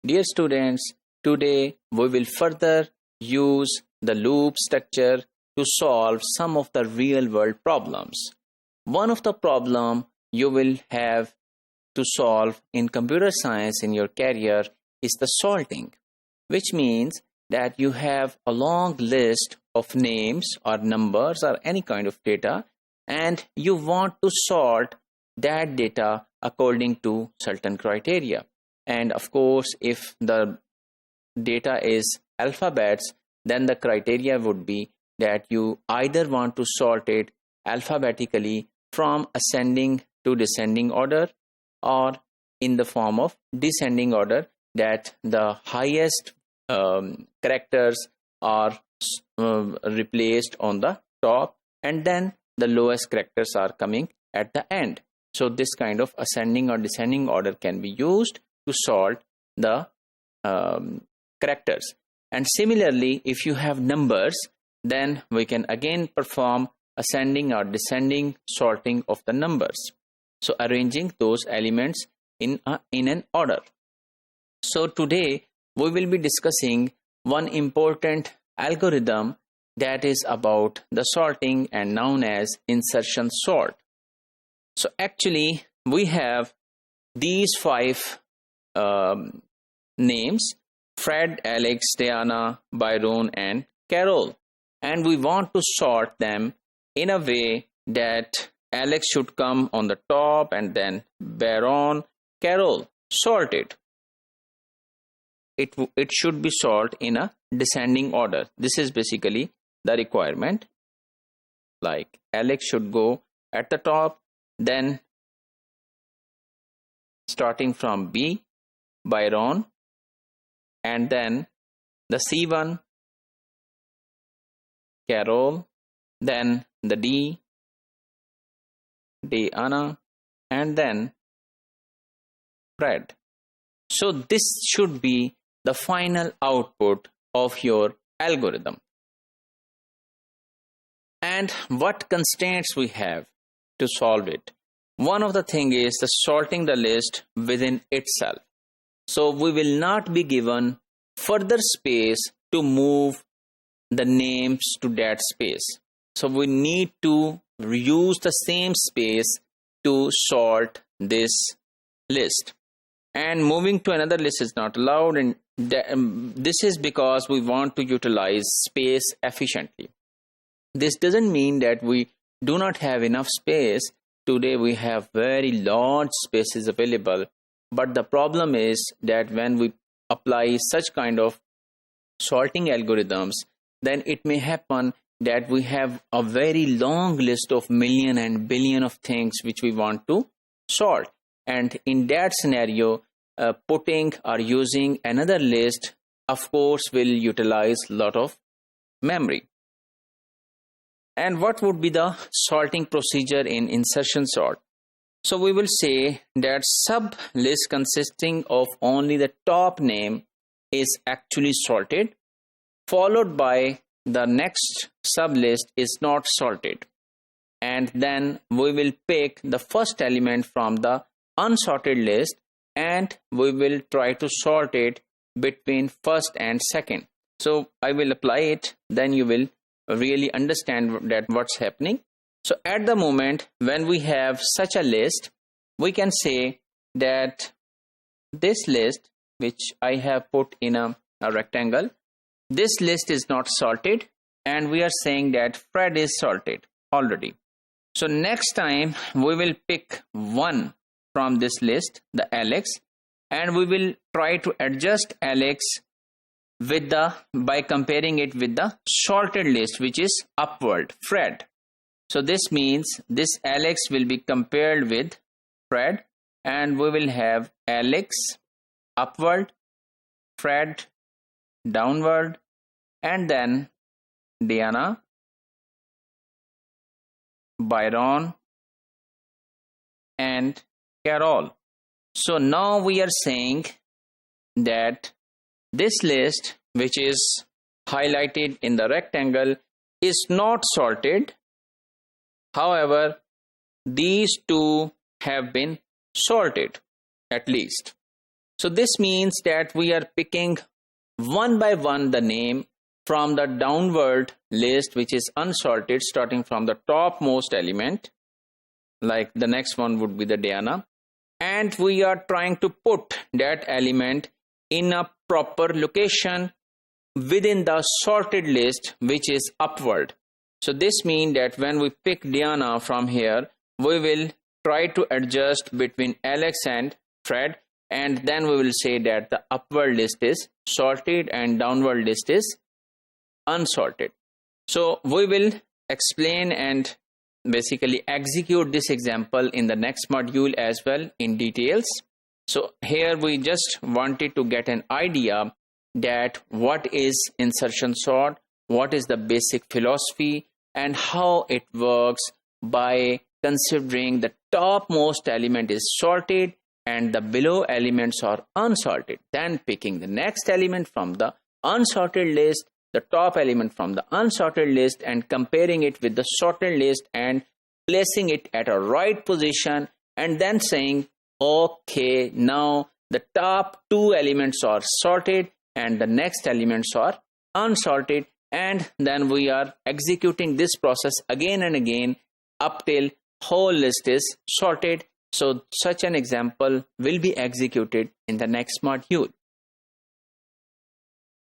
Dear students, today we will further use the loop structure to solve some of the real world problems. One of the problem you will have to solve in computer science in your career is the sorting, which means that you have a long list of names or numbers or any kind of data, and you want to sort that data according to certain criteria. And of course, if the data is alphabets, then the criteria would be that you either want to sort it alphabetically from ascending to descending order, or in the form of descending order, that the highest characters are replaced on the top and then the lowest characters are coming at the end. So this kind of ascending or descending order can be used to sort the characters. And similarly, if you have numbers, then we can again perform ascending or descending sorting of the numbers, so arranging those elements in an order. So today we will be discussing one important algorithm that is about the sorting and known as insertion sort. So actually we have these five names: Fred, Alex, Diana, Byron and Carol, and we want to sort them in a way that Alex should come on the top and then Byron, Carol, sorted. It should be sorted in a descending order. This is basically the requirement. Like Alex should go at the top, then starting from B, Byron, and then the C1, Carol, then the D, Diana, and then Fred. So this should be the final output of your algorithm. And what constraints we have to solve it? One of the things is the sorting the list within itself. So we will not be given further space to move the names to that space. So we need to reuse the same space to sort this list. And moving to another list is not allowed, and this is because we want to utilize space efficiently. This doesn't mean that we do not have enough space. Today we have very large spaces available, but the problem is that when we apply such kind of sorting algorithms, then it may happen that we have a very long list of million and billion of things which we want to sort. And in that scenario, putting or using another list, of course, will utilize a lot of memory. And what would be the sorting procedure in insertion sort? So we will say that sub list consisting of only the top name is actually sorted, followed by the next sub list is not sorted, and then we will pick the first element from the unsorted list and we will try to sort it between first and second. So I will apply it, then you will really understand that what's happening. So at the moment when we have such a list, we can say that this list, which I have put in a rectangle, this list is not sorted, and we are saying that Fred is sorted already. So next time we will pick one from this list, the Alex, and we will try to adjust Alex with by comparing it with the sorted list, which is upward, Fred. So this means this Alex will be compared with Fred, and we will have Alex upward, Fred downward, and then Diana, Byron, and Carol. So now we are saying that this list, which is highlighted in the rectangle, is not sorted. However, these two have been sorted at least. So this means that we are picking one by one the name from the downward list, which is unsorted, starting from the topmost element, like the next one would be the Diana, and we are trying to put that element in a proper location within the sorted list, which is upward. So this means that when we pick Diana from here, we will try to adjust between Alex and Fred, and then we will say that the upward list is sorted and downward list is unsorted. So we will explain and basically execute this example in the next module as well in details. So here we just wanted to get an idea that what is insertion sort, what is the basic philosophy, and how it works by considering the topmost element is sorted and the below elements are unsorted, then picking the next element from the unsorted list, the top element from the unsorted list, and comparing it with the sorted list and placing it at a right position, and then saying, okay, now the top two elements are sorted and the next elements are unsorted, and then we are executing this process again and again up till whole list is sorted. So such an example will be executed in the next module.